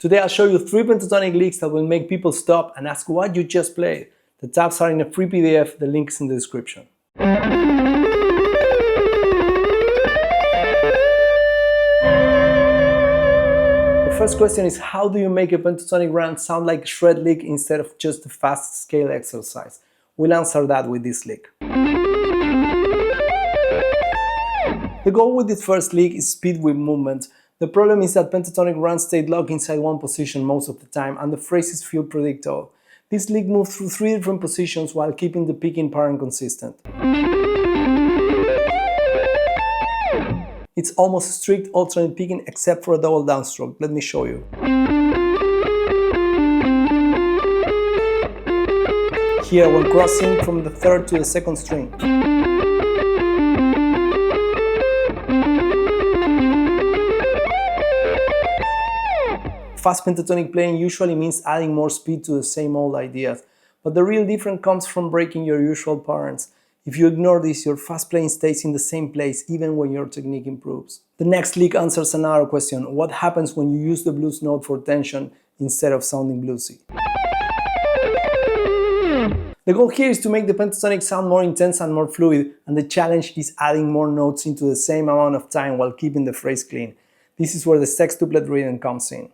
Today I'll show you 3 pentatonic licks that will make people stop and ask what you just played. The tabs are in a free PDF, the link is in the description. The first question is, how do you make a pentatonic round sound like a shred lick instead of just a fast scale exercise? We'll answer that with this lick. The goal with this first lick is speed with movement. The problem is that pentatonic rounds stay locked inside one position most of the time and the phrases feel predictable. This lick moves through 3 different positions while keeping the picking pattern consistent. It's almost strict alternate picking except for a double downstroke. Let me show you. Here when crossing from the 3rd to the 2nd string. Fast pentatonic playing usually means adding more speed to the same old ideas, but the real difference comes from breaking your usual patterns. If you ignore this, your fast playing stays in the same place even when your technique improves. The next lick answers another question: what happens when you use the blues note for tension instead of sounding bluesy? The goal here is to make the pentatonic sound more intense and more fluid, and the challenge is adding more notes into the same amount of time while keeping the phrase clean. This is where the sextuplet rhythm comes in.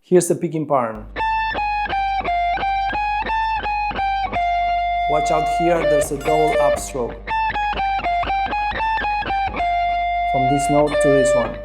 Here's the picking pattern. Watch out here, there's a double upstroke. From this note to this one.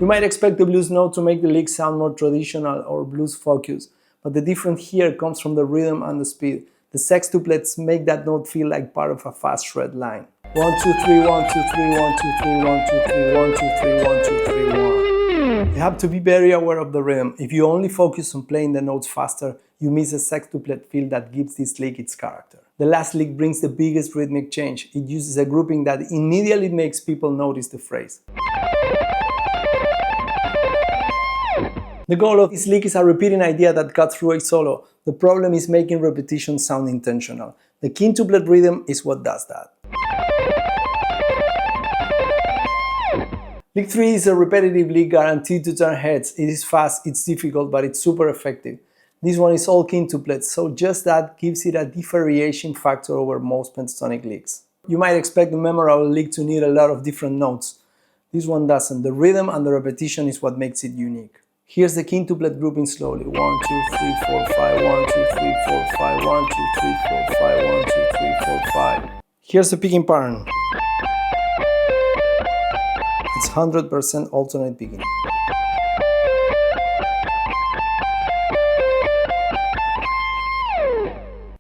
You might expect the blues note to make the lick sound more traditional or blues focused, but the difference here comes from the rhythm and the speed. The sextuplets make that note feel like part of a fast shred line. 1, 2, 3, 1, 2, 3, 1, 2, 3, 1, 2, 3, 1, 2, 3, 1, 2, 3, 1. You have to be very aware of the rhythm. If you only focus on playing the notes faster, you miss the sextuplet feel that gives this lick its character. The last lick brings the biggest rhythmic change. It uses a grouping that immediately makes people notice the phrase. The goal of this lick is a repeating idea that cuts through a solo. The problem is making repetition sound intentional. The quintuplet rhythm is what does that. Lick 3 is a repetitive lick guaranteed to turn heads. It is fast, it's difficult, but it's super effective. This one is all quintuplets, so just that gives it a differentiation factor over most pentatonic licks. You might expect a memorable lick to need a lot of different notes. This one doesn't. The rhythm and the repetition is what makes it unique. Here's the quintuplet grouping slowly. 1, 2, 3, 4, 5, 1, 2, 3, 4, 5, 1, 2, 3, 4, 5, 1, 2, 3, 4, 5. Here's the picking pattern. It's 100% alternate picking.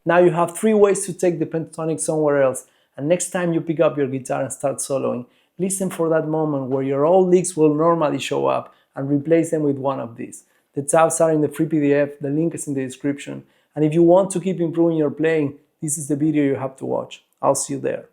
Now you have 3 ways to take the pentatonic somewhere else, and next time you pick up your guitar and start soloing, listen for that moment where your old licks will normally show up and replace them with one of these. The tabs are in the free PDF, the link is in the description, and if you want to keep improving your playing, this is the video you have to watch. I'll see you there.